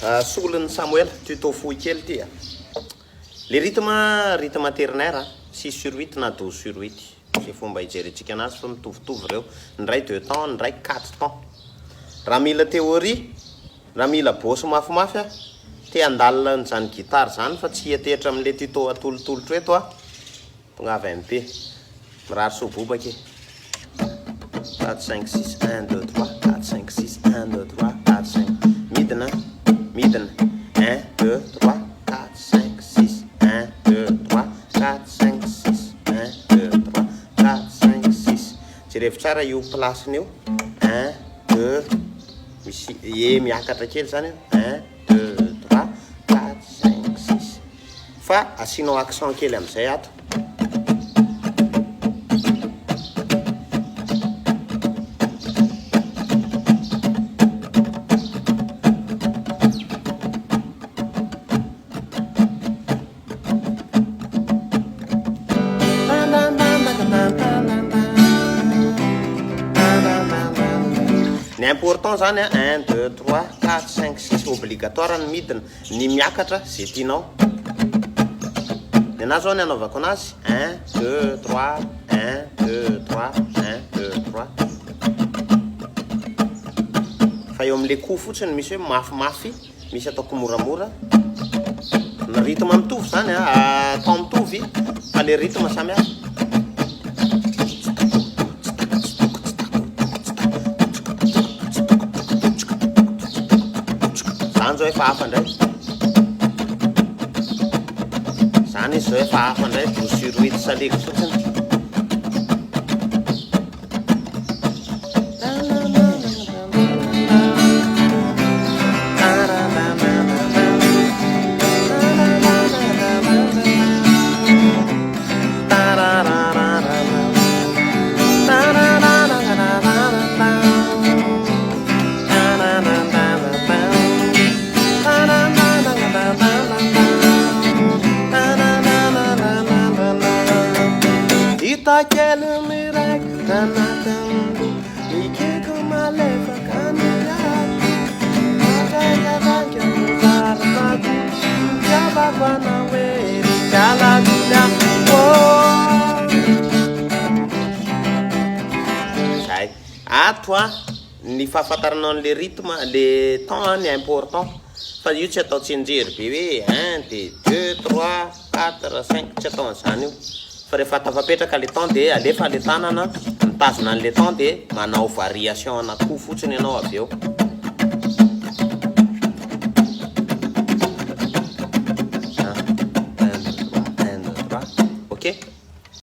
Solon'ny Samoela, Tuto fohy kely ty. Le rythme ternaire, 6 sur 8 na 12 sur 8. C'est fomba ijerentsika anazy fa mitovitovy reo. Ndray 2 temps, ndray 4 temps. Raha mila théorie, raha mila bôsy mafimafy, te andalina n'izany gitare zany fa tsy hiatetra amin'le tuto atolotolotra eto a. Tonga avy MP. Mirary sobobaky. 4, 5, 6, 1, 2, 3, 4, 5, 6, 1, 2, 3, 4, 5. Midina. 1, 2, 3, 4, 5, 6, 1, 2, 3, 4, 5, 6, 1, 2, 3, 4, 5, 6. Jerevy tsara io place-ny io. 1, 2, misy miakatra kely zany io. 1, 2, 3, 4, 5, 6. Fa asinao accent kely amizay ato. Important zany 1, 2, 3, 4, 5, 6 obligatoire ny midina. Ny miakatra zay tianao. Ny anazy zao ny anaovako anazy 1, 2, 3, 1, 2, 3, 1, 2, 3. Fa eo amin'le coup fotsiny misy hoe mafimafy, misy ataoko moramora. Ny rythme mitovy zany temps mitovy, fa le rythme samy hafa. Zao efa hafa ndray. Zany izy zao efa hafa ndray 12 sur 8 saleko fotsiny. Aquele miracle danado, e que como a leva caminhada, a vaga no varvado, já bagua na uere, já la gulha, oh. Sai, à toi, ny fahafantaranao le rythme, le temps ny important. Fa io tsy atao tsenjery be hoe 1, 2, 3, 4, 5 tsy atao an'izany io. Fa rehefa tafapetraka le temps dia alefa le tanana mitazona an'le temps dia manao variation anankiroa fotsiny ianao avy eo.